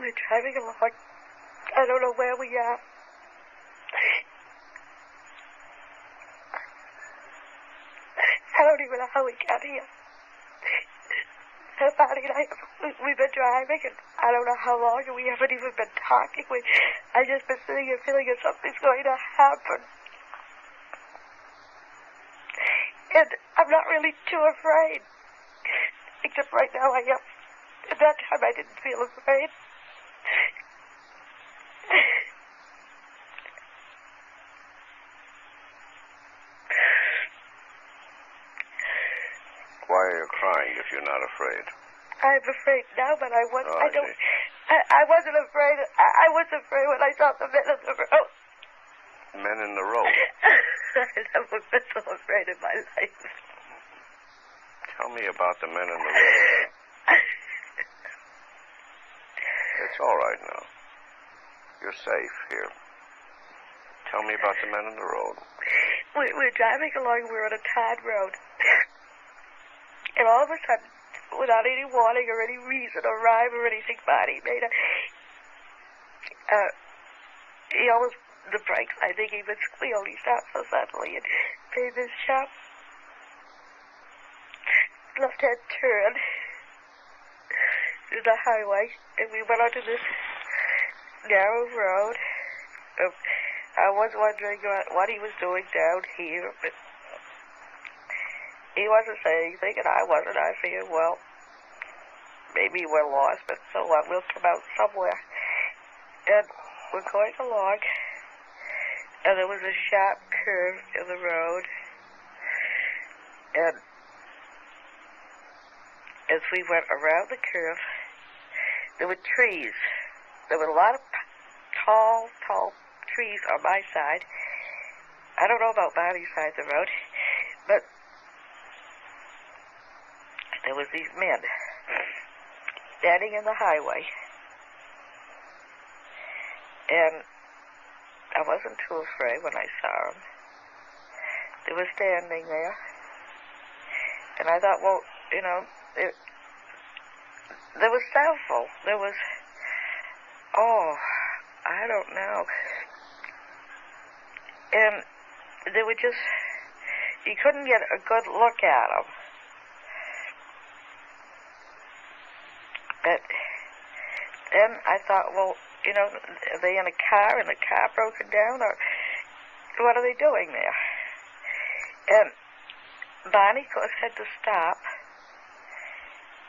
we're driving along. I don't know where we are. I don't even know how we got here. Bonnie and I, we've been driving, and I don't know how long, and we haven't even been talking. I just been sitting here feeling that something's going to happen. And I'm not really too afraid. Except right now I am. At that time I didn't feel afraid. Why are you crying if you're not afraid? I'm afraid now, but I wasn't. Oh, I don't. I wasn't afraid. I was afraid when I saw the men in the road. Men in the road? I never been so afraid in my life. Tell me about the men in the road. It's all right now. You're safe here. Tell me about the men in the road. We're driving along. We're on a tarred road. And all of a sudden, without any warning or any reason or rhyme or anything, Bonnie made he almost, the brakes, I think he would squeal. He stopped so suddenly and made this sharp left-hand turn to the highway. And we went onto this narrow road. I was wondering what he was doing down here, but he wasn't saying anything, and I wasn't. I figured, well, maybe we're lost, but so what? We'll come out somewhere. And we're going along, and there was a sharp curve in the road, and as we went around the curve, there were trees. There were a lot of tall trees on my side. I don't know about Bonnie's side of the road, but there was these men standing in the highway, and I wasn't too afraid when I saw them. They were standing there, and I thought, well, you know, there was several. There was, I don't know, and they were just, you couldn't get a good look at them. But then I thought, well, you know, are they in a car and the car broken down, or what are they doing there? And Bonnie, of course, had to stop.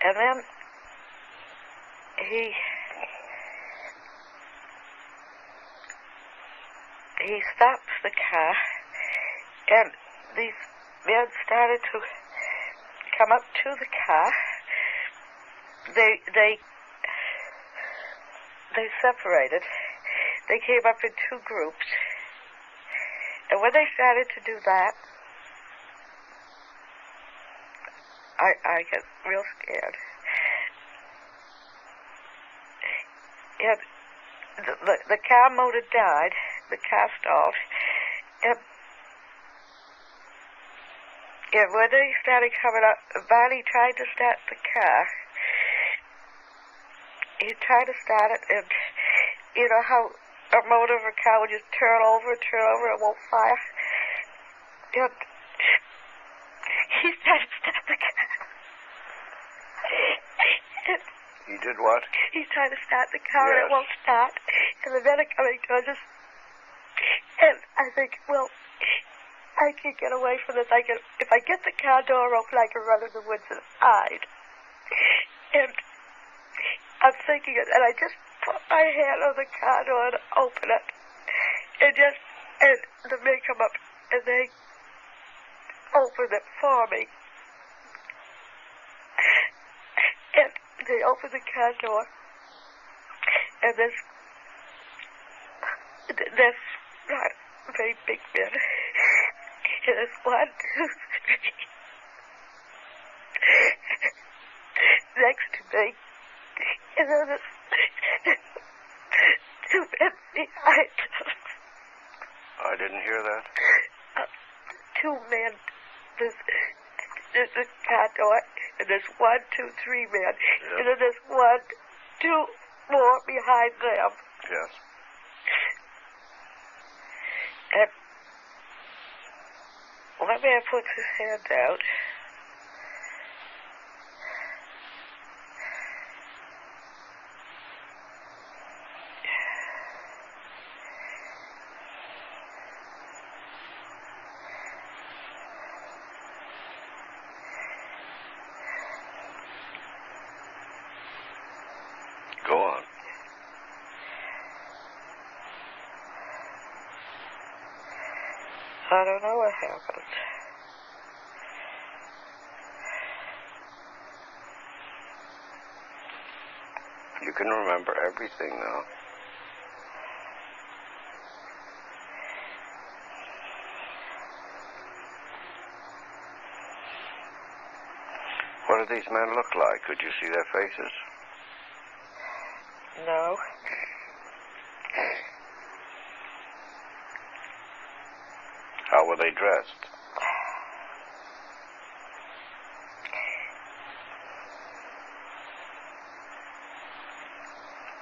And then he stopped the car, and these men started to come up to the car. They separated. They came up in two groups. And when they started to do that, I got real scared. And the car motor died. The car stalled. And when they started coming up, Bonnie tried to start the car. He tried to start it, and you know how a motor of a car would just turn over, and won't fire? And he tried to start the car. He did what? He's trying to start the car, yes. And it won't start. And the men are coming towards us. And I think, well, I can get away from this. If I get the car door open, I can run in the woods and hide. And I'm thinking it, and I just put my hand on the car door and open it. And the men come up, and they open it for me. And they open the car door, and there's not very big men. And there's 1, 2, 3 next to me. And then there's 2 men behind them. I didn't hear that. 2 men. There's a car door, and there's 1, 2, 3 men. Yep. And then there's 1, 2 more behind them. Yes. And one man puts his hand out. Go on. I don't know what happened. You can remember everything now. What do these men look like? Could you see their faces? No. How were they dressed?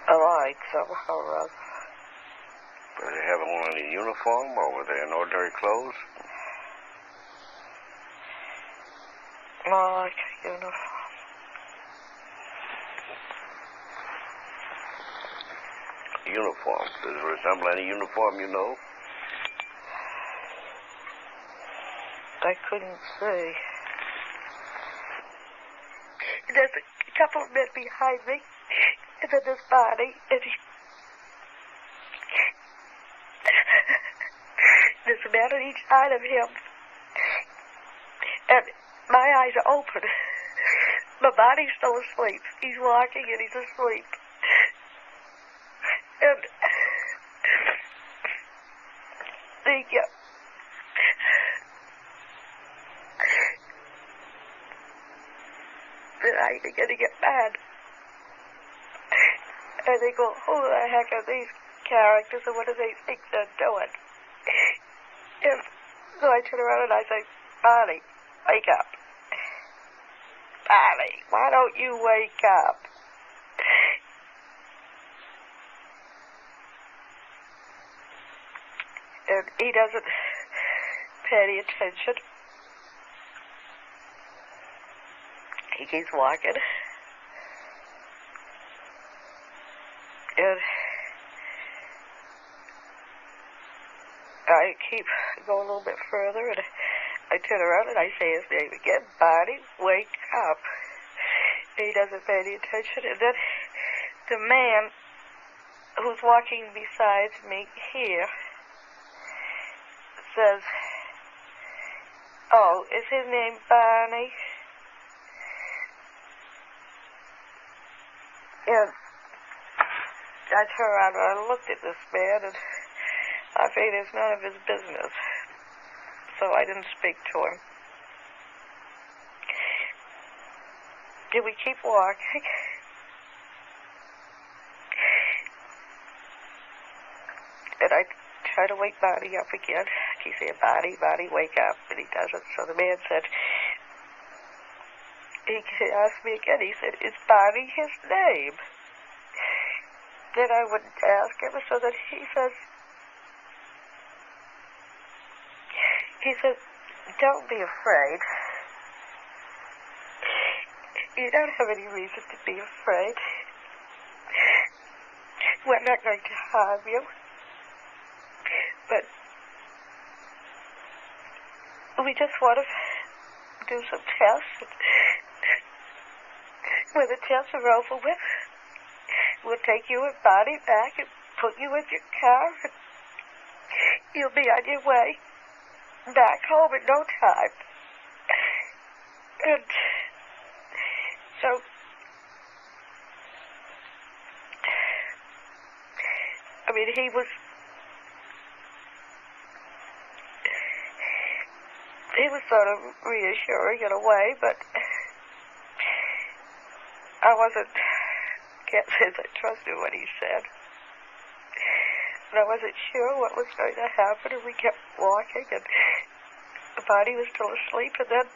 Alike, somehow or other. Did they have on any uniform, or were they in ordinary clothes? More like a uniform. Uniform. Does it resemble any uniform you know? I couldn't see. There's a couple of men behind me, and then this body, and there's a man on each side of him, and my eyes are open. My body's still asleep. He's walking and he's asleep. And then I begin to get mad. And they go, who the heck are these characters and what do they think they're doing? And so I turn around and I say, Bonnie, wake up. Bonnie, why don't you wake up? And he doesn't pay any attention. He keeps walking. And I keep going a little bit further, and I turn around and I say his name again, Bonnie, wake up. And he doesn't pay any attention. And then the man who's walking beside me here says, oh, is his name Bonnie? And I turned around and I looked at this man, and I figured it's none of his business. So I didn't speak to him. Did we keep walking? And I try to wake Bonnie up again. He said, Bonnie, wake up. And he doesn't. So the man said, he asked me again, he said, is Bonnie his name? Then I wouldn't ask him, so that he says, don't be afraid. You don't have any reason to be afraid. We're not going to harm you. But we just want to do some tests. When the tests are over with, we'll take you and Bonnie back and put you in your car, and you'll be on your way back home in no time. And so I mean, he was sort of reassuring in a way, but I can't say that I trusted what he said. And I wasn't sure what was going to happen, and we kept walking, and the body was still asleep, and then...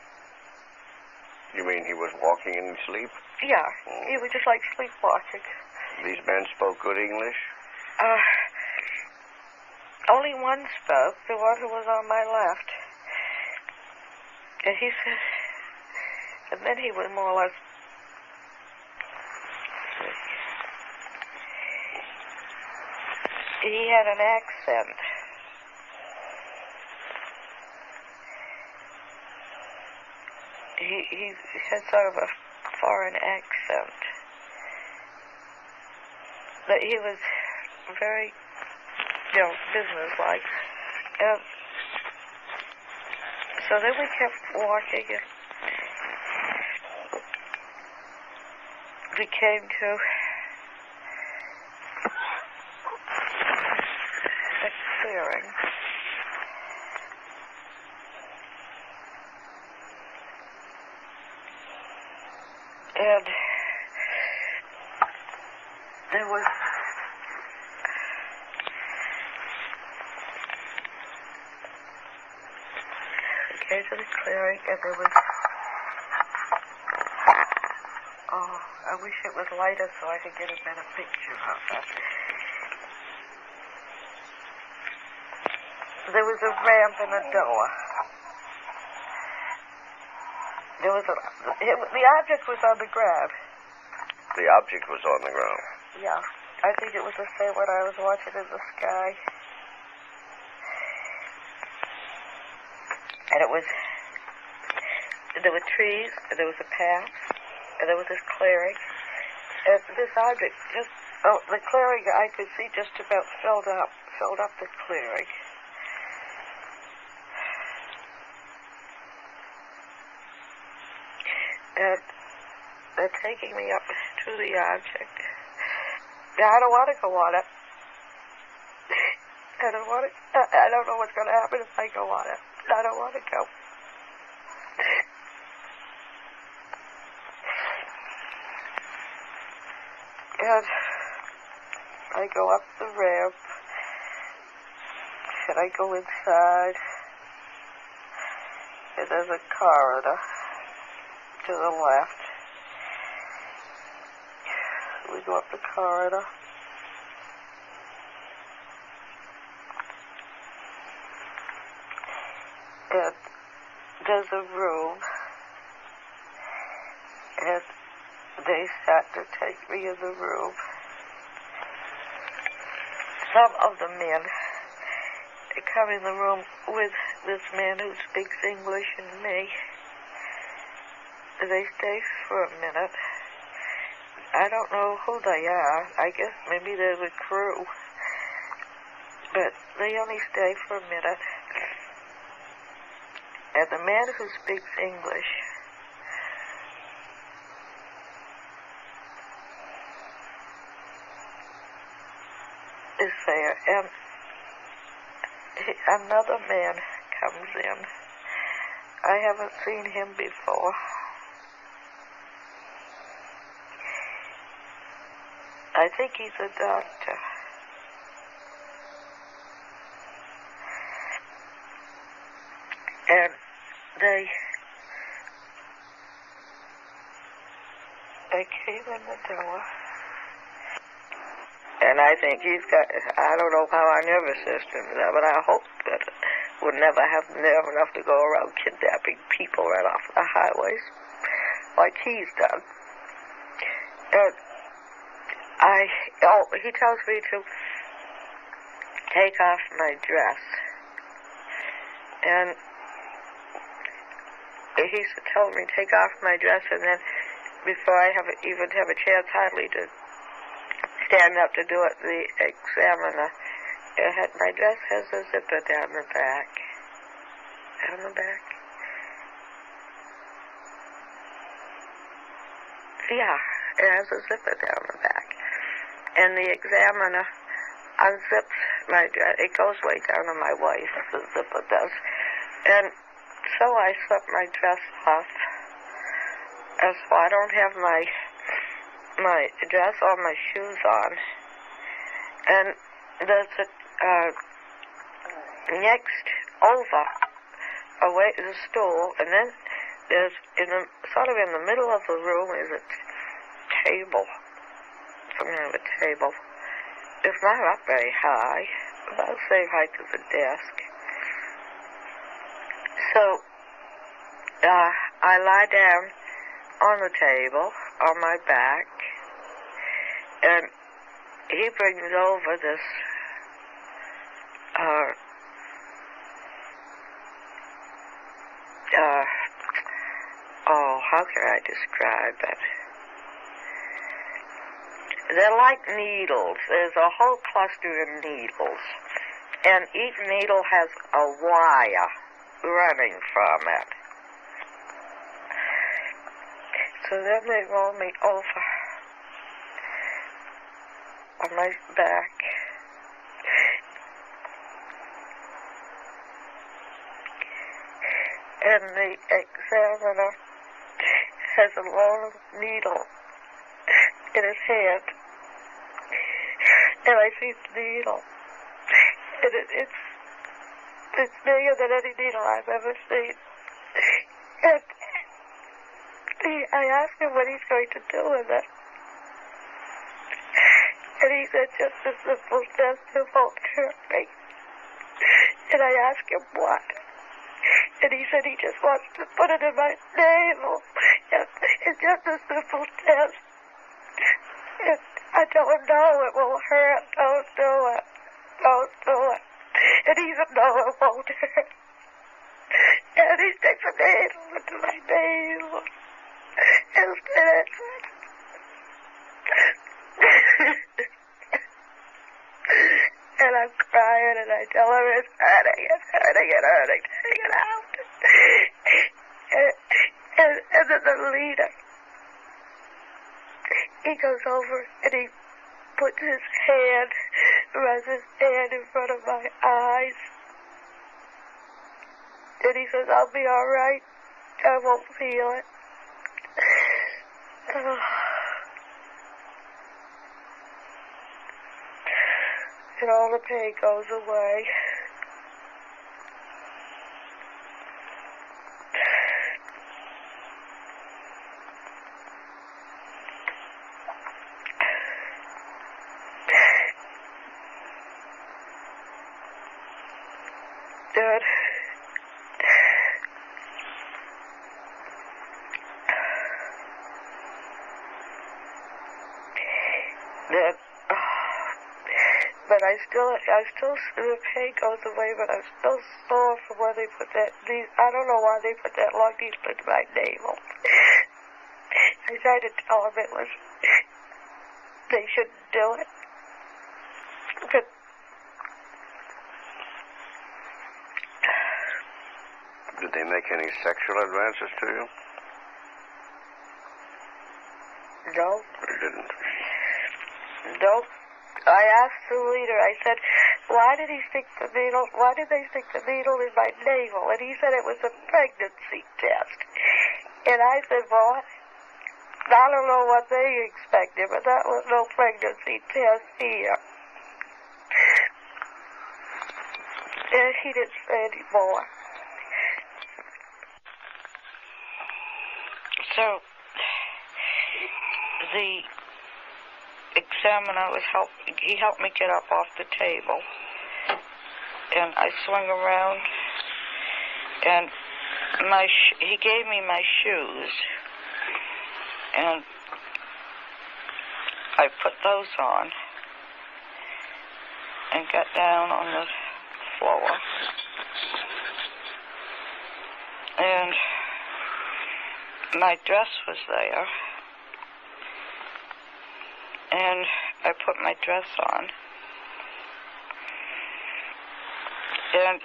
You mean he was walking in his sleep? Yeah, he was just like sleepwalking. These men spoke good English? Only one spoke, the one who was on my left. And he said, and then he was more or less, he had an accent. He had sort of a foreign accent. But he was very, businesslike. And so then we kept walking, and we came to a clearing. And there was we came to the clearing, and there was I wish it was lighter so I could get a better picture of that. There was a ramp and a door. There was the object was on the ground. The object was on the ground. Yeah. I think it was the same one I was watching in the sky. And there were trees, and there was a path, and there was this clearing. And this object the clearing I could see just about filled up the clearing. And they're taking me up to the object. Now, I don't want to go on it. I don't know what's going to happen if I go on it. I don't want to go. And I go up the ramp, and I go inside, and there's a corridor to the left. We go up the corridor. And there's a room, and they start to take me in the room. Some of the men come in the room with this man who speaks English and me. They stay for a minute. I don't know who they are. I guess maybe they're the crew. But they only stay for a minute. And the man who speaks English is there. And another man comes in. I haven't seen him before. I think he's a doctor. And they came in the door. And I think he's got, I don't know how our nervous system is, but I hope that we'll never have nerve enough to go around kidnapping people right off the highways like he's done. And he tells me to take off my dress. And he told me to take off my dress, and then before I even have a chance hardly to stand up to do it, the examiner, my dress has a zipper down the back. Down the back? Yeah, it has a zipper down the back. And the examiner unzips my dress. It goes way down to my waist, the zipper does. And so I slip my dress off. And so I don't have my dress or my shoes on. And there's next over away is a stool, and then there's sort of in the middle of the room is a table. put me on the table. It's not up very high, about the same height as the desk. So, I lie down on the table, on my back, and he brings over this, how can I describe it? They're like needles. There's a whole cluster of needles, and each needle has a wire running from it. So then they roll me over on my back. And the examiner has a long needle in his hand. And I see the needle. And it's bigger than any needle I've ever seen. And I asked him what he's going to do with it. And he said, just a simple test, it won't hurt me. And I asked him what. And he said he just wants to put it in my navel. It's just a simple test. And I don't know, it will hurt. Don't do it. Don't do it. And even though it won't hurt. And he sticks a needle into my navel. And spits it. And I'm crying and I tell him it's hurting, it's hurting, it's hurting. Take it out. And then the leader, he goes over and he puts his hand, runs his hand in front of my eyes. And he says, I'll be all right. I won't feel it. And all the pain goes away. Dad. Dad. But I still, the pain goes away, but I'm still sore from where they put that, I don't know why they put that long needle into my navel. I tried to tell them they shouldn't do it. But did they make any sexual advances to you? No. They didn't? No. I asked the leader, I said, why did they stick the needle in my navel? And he said it was a pregnancy test. And I said, well, I don't know what they expected, but that was no pregnancy test here. And he didn't say any more. So, the examiner he helped me get up off the table, and I swung around, and he gave me my shoes, and I put those on and got down on the floor, and my dress was there. And I put my dress on, and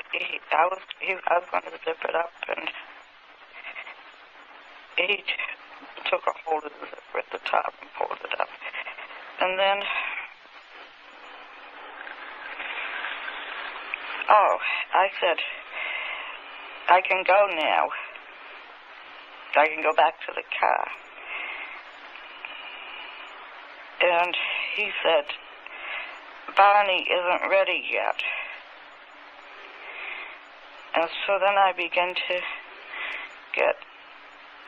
I was going to zip it up, and he took a hold of the zipper at the top and pulled it up, and then, I said, I can go now. I can go back to the car. And he said, Barney isn't ready yet. And so then I began to get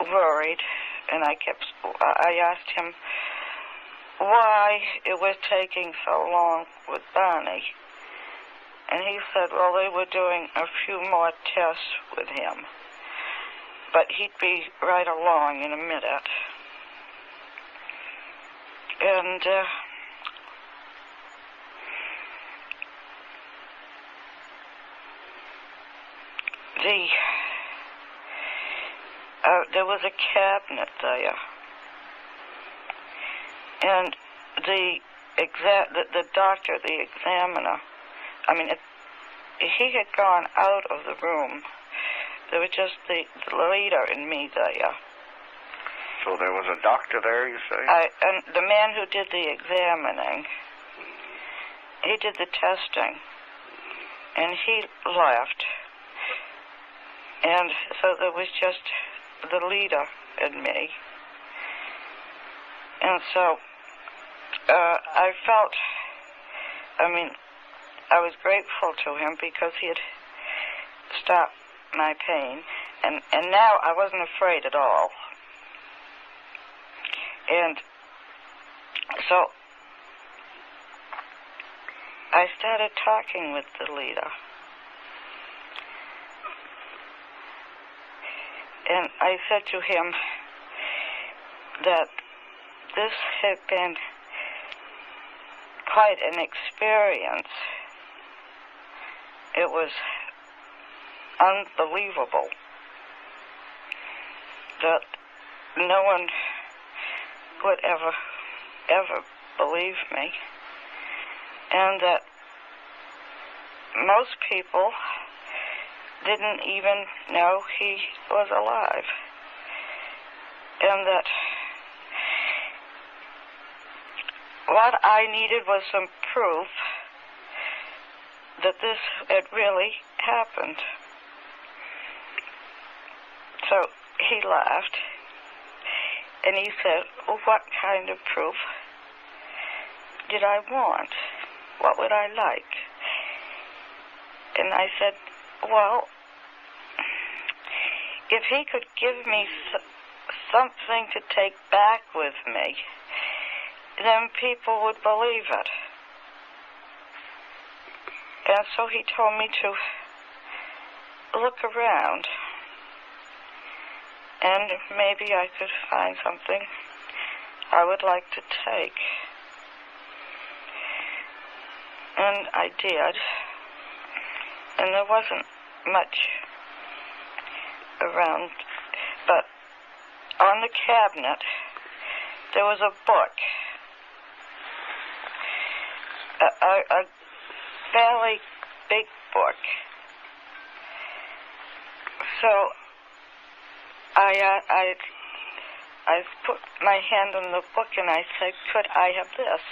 worried, and I asked him, why it was taking so long with Barney. And he said, well, they were doing a few more tests with him, but he'd be right along in a minute. And there was a cabinet there, and the doctor, the examiner, he had gone out of the room. There was just the leader and me there. So there was a doctor there, you say? And the man who did the examining, he did the testing, and he left. And so there was just the leader and me. And so I felt, I was grateful to him because he had stopped my pain. And now I wasn't afraid at all. And so I started talking with the leader. And I said to him that this had been quite an experience. It was unbelievable that no one would ever believe me, and that most people didn't even know he was alive, and that what I needed was some proof that this had really happened. So he laughed, and he said, well, what kind of proof did I want? What would I like? And I said, well, if he could give me something to take back with me, then people would believe it. And so he told me to look around, and maybe I could find something I would like to take. And I did. And there wasn't much around, but on the cabinet there was a book, a fairly big book. So I put my hand on the book and I said, could I have this?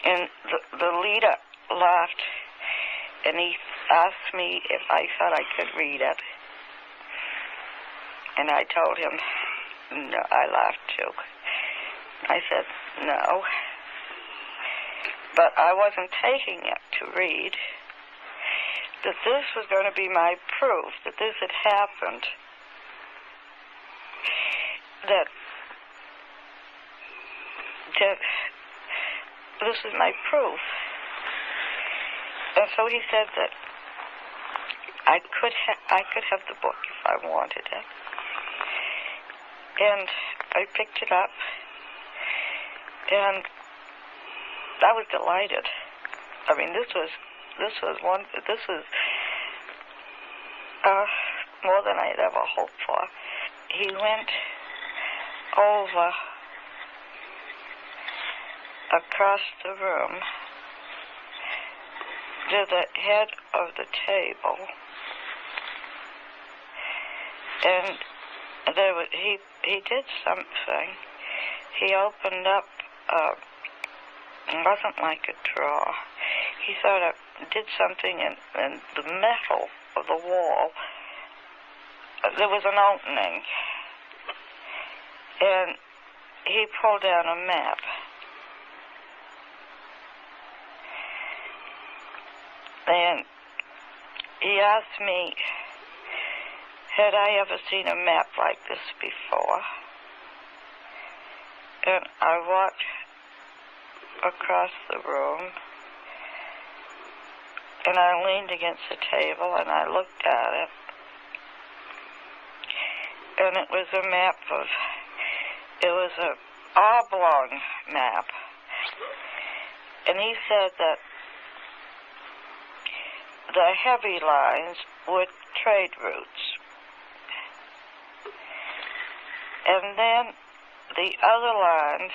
And the leader laughed, and he asked me if I thought I could read it. And I told him, no, I laughed too. I said, no. But I wasn't taking it to read. That this was going to be my proof that this had happened. That this is my proof. And so he said that I could have the book if I wanted it. And I picked it up, and I was delighted. This was more than I had ever hoped for. He went over across the room to the head of the table, and he did something. He opened up, it wasn't like a drawer. He sort of did something in the metal of the wall. There was an opening, and he pulled down a map. And he asked me, had I ever seen a map like this before. And I walked across the room, and I leaned against the table, and I looked at it. And it was a map it was an oblong map. And he said that the heavy lines were trade routes. And then the other lines,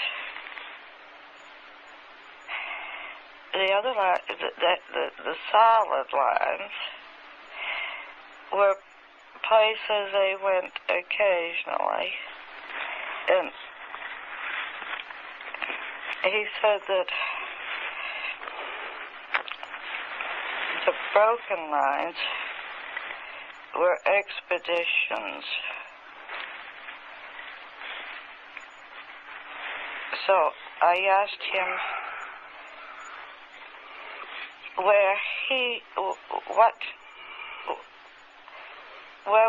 the solid lines were places they went occasionally. And he said that the broken lines were expeditions. So I asked him where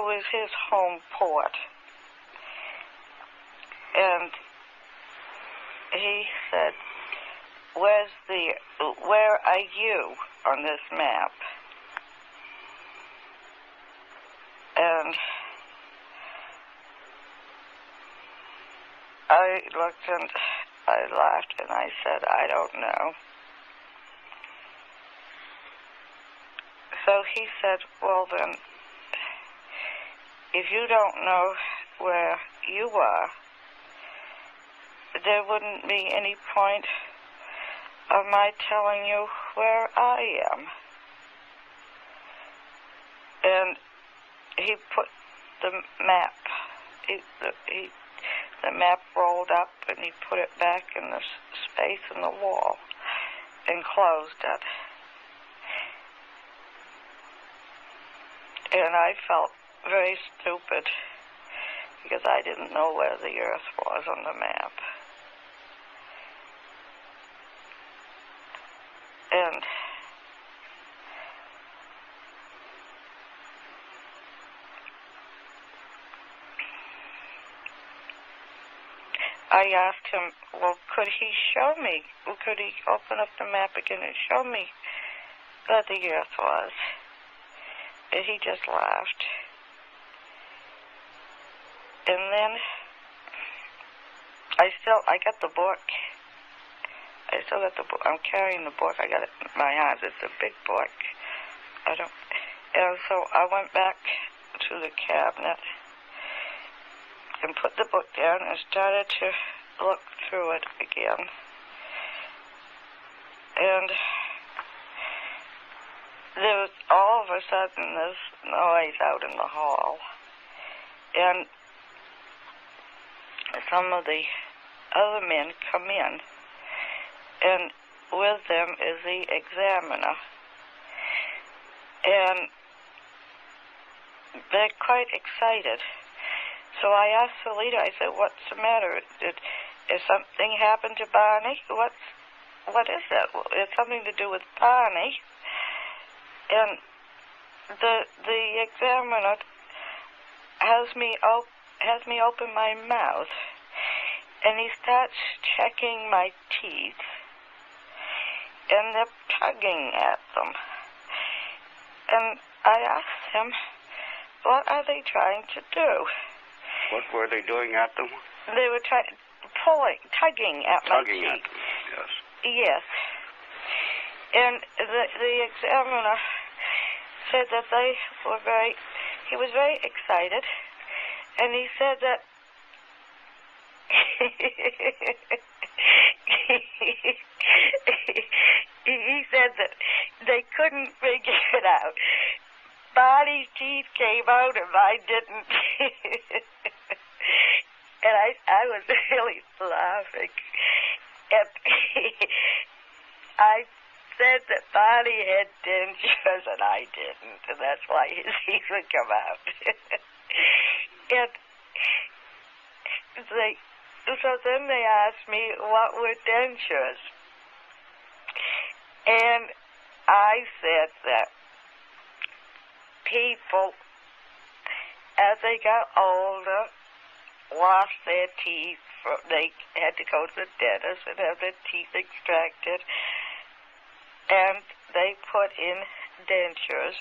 was his home port? And he said, where are you on this map? And I looked and I laughed and I said, I don't know. So he said, well then, if you don't know where you are, there wouldn't be any point of my telling you where I am. And he put the map, the map rolled up and he put it back in the space in the wall and closed it. And I felt very stupid because I didn't know where the Earth was on the map. And I asked him, well, could he show me? Could he open up the map again and show me where the Earth was? And he just laughed. And then I got the book. I still got the book. I'm carrying the book. I got it in my hands. It's a big book. And so I went back to the cabinet and put the book down and started to look through it again. And there was all of a sudden this noise out in the hall. And some of the other men come in, and with them is the examiner. And they're quite excited. So I asked the leader, I said, what's the matter? Did something happen to Barney? What is that? Well, it's something to do with Barney. And the examiner has me open my mouth, and he starts checking my teeth, and they're tugging at them. And I asked him, what are they trying to do? What were they doing at them? They were tugging at my teeth. Tugging at them, yes. Yes. And the examiner said that he was very excited, and he said that he said that they couldn't figure it out. Barney's teeth came out and mine didn't. And I was really laughing. And I said that Barney had dentures and I didn't, and that's why his teeth would come out. And so then they asked me what were dentures. And I said that people as they got older, wash their teeth. They had to go to the dentist and have their teeth extracted. And they put in dentures.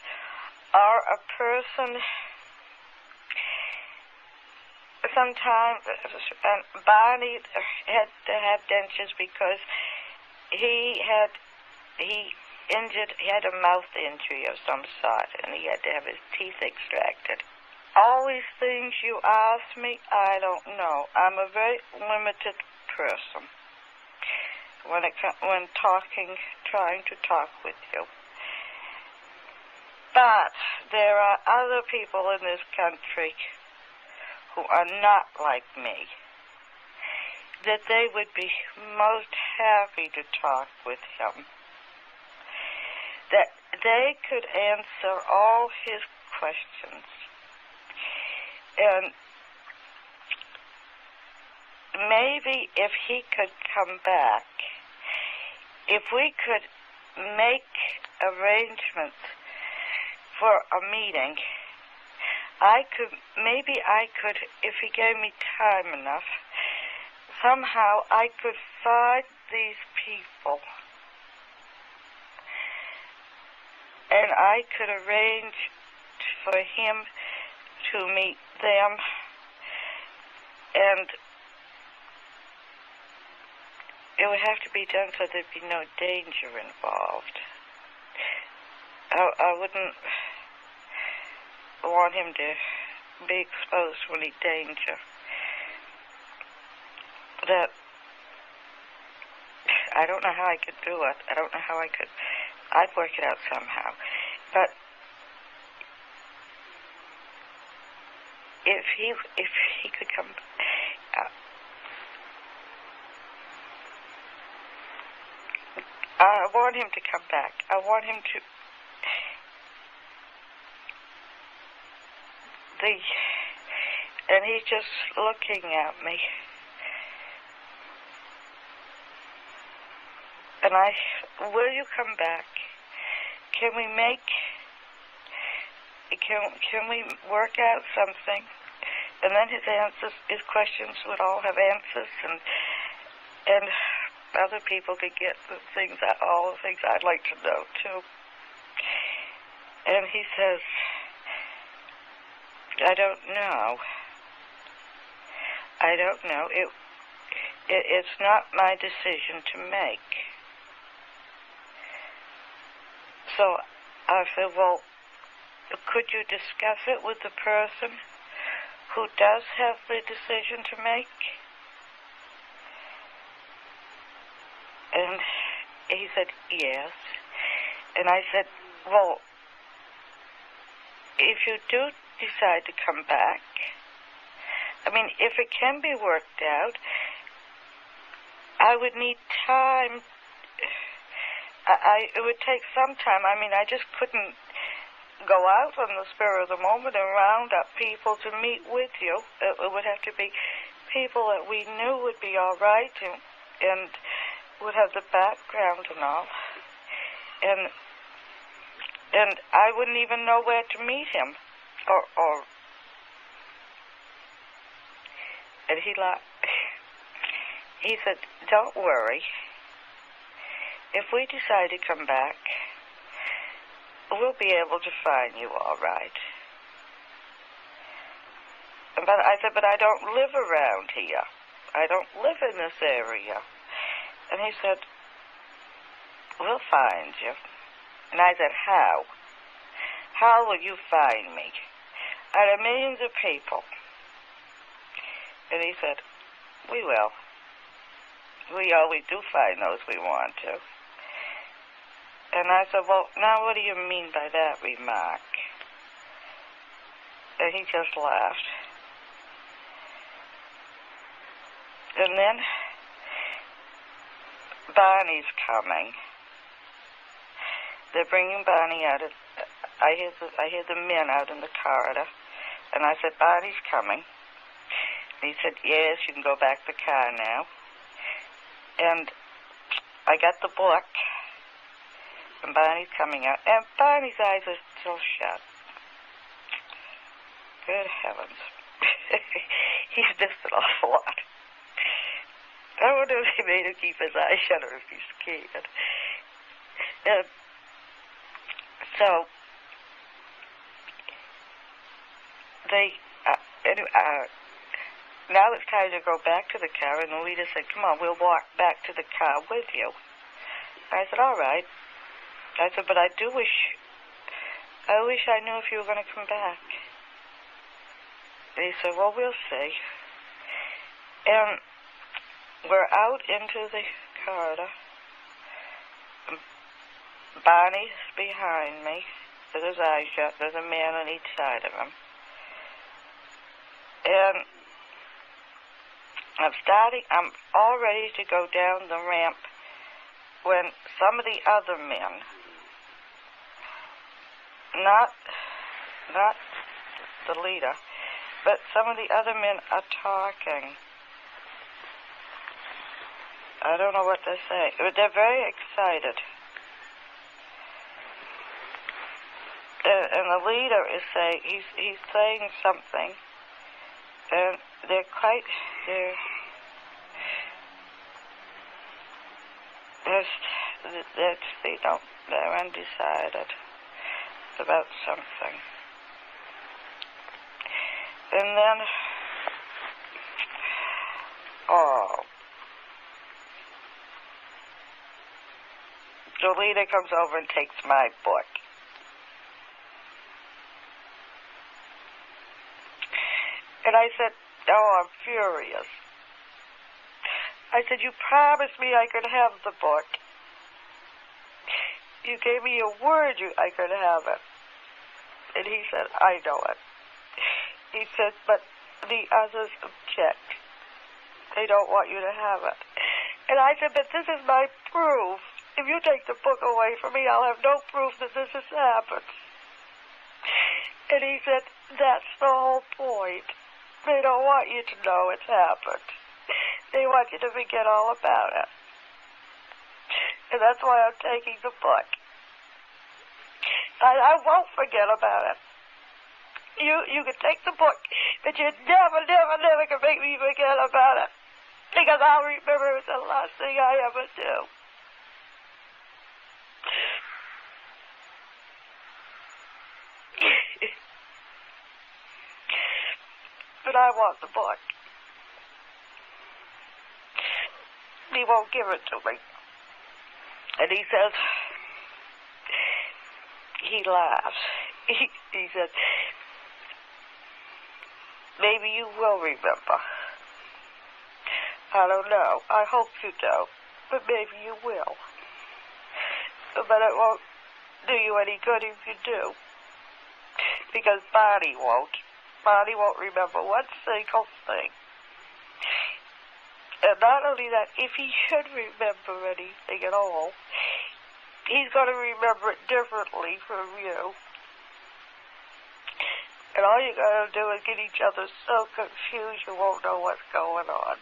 Or a person, sometimes, and Barney had to have dentures because he had a mouth injury of some sort, and he had to have his teeth extracted. All these things you ask me, I don't know. I'm a very limited person when trying to talk with you. But there are other people in this country who are not like me, that they would be most happy to talk with him, that they could answer all his questions. And maybe if he could come back, if we could make arrangements for a meeting, maybe I could, if he gave me time enough, somehow I could find these people and I could arrange for him to meet them, and it would have to be done so there'd be no danger involved. I wouldn't want him to be exposed to any danger. That I don't know how I could do it. I don't know how I'd work it out somehow. But if he could come, I want him to come back. I want him to. And he's just looking at me. And will you come back? Can we work out something? And then his questions would all have answers, and other people could get all the things I'd like to know too. And he says, I don't know. It's not my decision to make. So I said, well, could you discuss it with the person who does have the decision to make? And he said, yes. And I said, well, if you do decide to come back, I mean, if it can be worked out, I would need time. It would take some time. I mean, I just couldn't go out on the spur of the moment and round up people to meet with you. It would have to be people that we knew would be all right and would have the background and all. And I wouldn't even know where to meet him. And he said, don't worry. If we decide to come back, we'll be able to find you all right. But I said, but I don't live around here. I don't live in this area. And he said, we'll find you. And I said, how? How will you find me? Out of millions of people. And he said, we will. We always do find those we want to. And I said, well, now what do you mean by that remark? And he just laughed. And then Barney's coming. They're bringing Barney out. I hear the men out in the corridor. And I said, Barney's coming. And he said, yes, you can go back to the car now. And I got the book. And Barney's coming out. And Barney's eyes are still shut. good heavens. He's missed an awful lot. I wonder if they made him keep his eyes shut or if he's scared. And so, they, now it's time to go back to the car, and the leader said, come on, we'll walk back to the car with you. I said, all right. I said, but I wish I knew if you were going to come back. And he said, well, we'll see. And we're out into the corridor. Barney's behind me with his eyes shut. There's a man on each side of him. And I'm all ready to go down the ramp when some of the other men, not the leader, but some of the other men are talking. I don't know what they're saying, but they're very excited. And the leader is saying, he's saying something, and they're undecided about something. And then, the leader comes over and takes my book. And I said, oh, I'm furious. I said, you promised me I could have the book. You gave me a word I could have it. And he said, I know it. He said, but the others object. They don't want you to have it. And I said, but this is my proof. If you take the book away from me, I'll have no proof that this has happened. And he said, that's the whole point. They don't want you to know it's happened. They want you to forget all about it. And that's why I'm taking the book. I won't forget about it. You can take the book, but you never can make me forget about it. Because I'll remember it's the last thing I ever do. But I want the book. He won't give it to me. And he says, he laughs. He said, maybe you will remember. I don't know. I hope you don't. But maybe you will. But it won't do you any good if you do. Because Bonnie won't. Bonnie won't remember one single thing. And not only that, if he should remember anything at all, he's going to remember it differently from you. And all you're going to do is get each other so confused you won't know what's going on.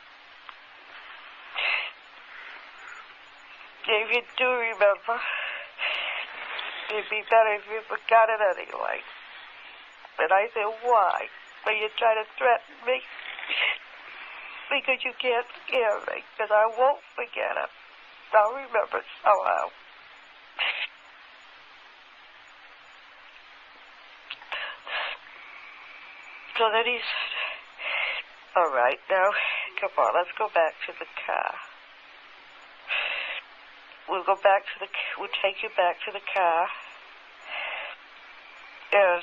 If you do remember, it'd be better if you forgot it anyway. And I said, why? Well, you're trying to threaten me? Because you can't scare me. Because I won't forget it. I'll remember it somehow. So then he said, all right, now, come on, let's go back to the car. We'll take you back to the car. And,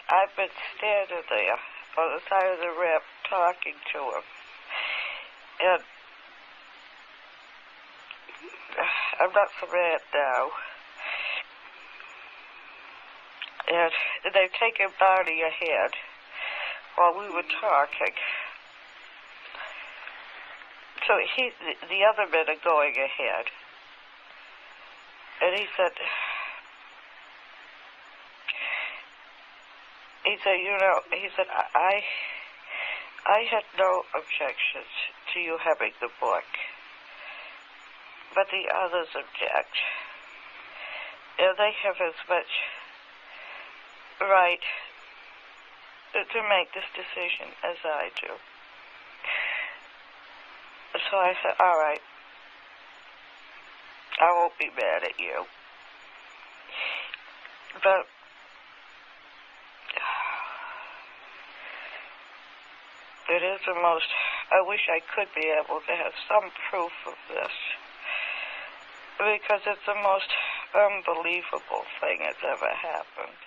I've been standing there on the side of the ramp talking to him. And I'm not so mad now. And they've taken Barney ahead while we were talking. So the other men are going ahead. And he said, I had no objections to you having the book, but the others object. And they have as much right to make this decision as I do. So I said, all right, I won't be mad at you. But it is the most, I wish I could be able to have some proof of this, because it's the most unbelievable thing that's ever happened.